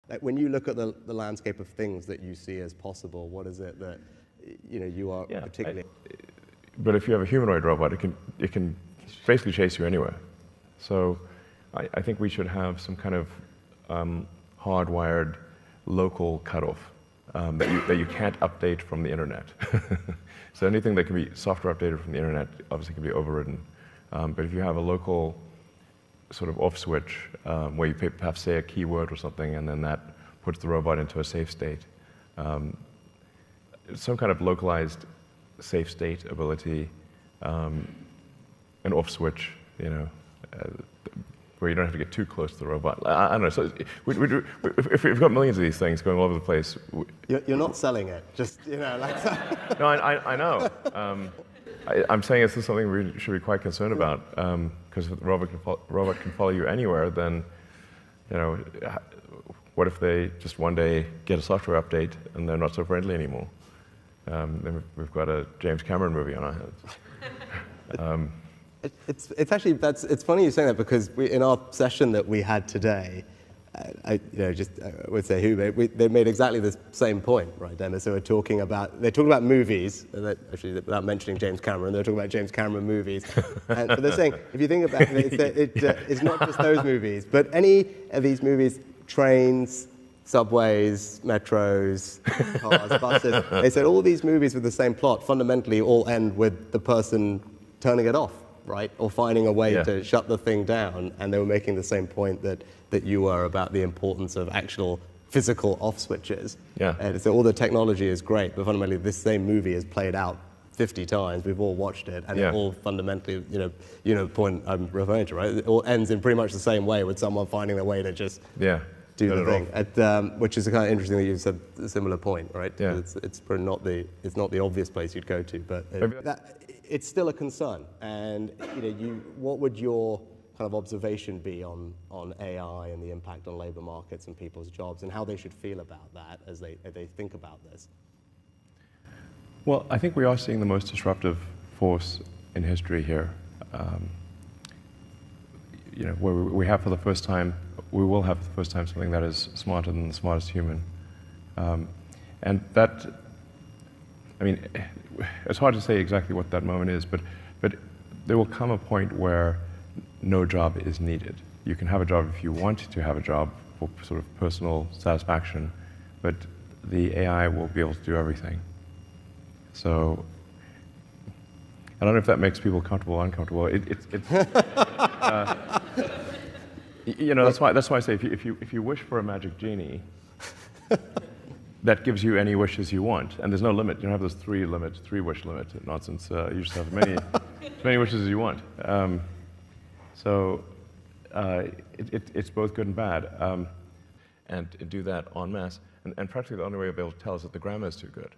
Like when you look at the landscape of things that you see as possible, what is it that you are particularly? But if you have a humanoid robot, it can basically chase you anywhere. So I think we should have some kind of hardwired local cutoff that you can't update from the internet. So anything that can be software updated from the internet obviously can be overridden. But if you have a local sort of off switch where you perhaps say a keyword or something, and then that puts the robot into a safe state, some kind of localized safe state ability, an off switch, where you don't have to get too close to the robot. I don't know. So if we've got millions of these things going all over the place. You're not selling it, just, like that. No, I know. I'm saying this is something we should be quite concerned about, because if the robot can follow you anywhere, then, what if they just one day get a software update and they're not so friendly anymore? Then we've got a James Cameron movie on our hands. It's actually, it's funny you saying that, because in our session that we had today, I would say they made exactly the same point, right, Dennis? So they're talking about movies, actually without mentioning James Cameron, they're talking about James Cameron movies. But they're saying, if you think about it, it's not just those movies, but any of these movies, trains, subways, metros, cars, buses, they said all these movies with the same plot fundamentally all end with the person turning it off, right? Or finding a way to shut the thing down. And they were making the same point that you were about the importance of actual physical off switches. Yeah. And so all the technology is great, but fundamentally this same movie is played out 50 times. We've all watched it, and it all fundamentally, the point I'm referring to, right? It all ends in pretty much the same way, with someone finding a way to just do the thing. Which is kind of interesting that you said a similar point, right? Yeah. It's probably not the obvious place you'd go to, but it's still a concern. And what would your kind of observation be on AI and the impact on labor markets and people's jobs, and how they should feel about that as they think about this? Well, I think we are seeing the most disruptive force in history here. Where we have for the first time, we will have for the first time something that is smarter than the smartest human. And that, it's hard to say exactly what that moment is, but there will come a point where no job is needed. You can have a job if you want to have a job for sort of personal satisfaction, but the AI will be able to do everything. So I don't know if that makes people comfortable or uncomfortable. That's why I say if you wish for a magic genie, that gives you any wishes you want, and there's no limit. You don't have those three wish limit nonsense. You just have as many wishes as you want. So it's both good and bad, and do that en masse. And practically the only way you'll be able to tell is that the grammar is too good.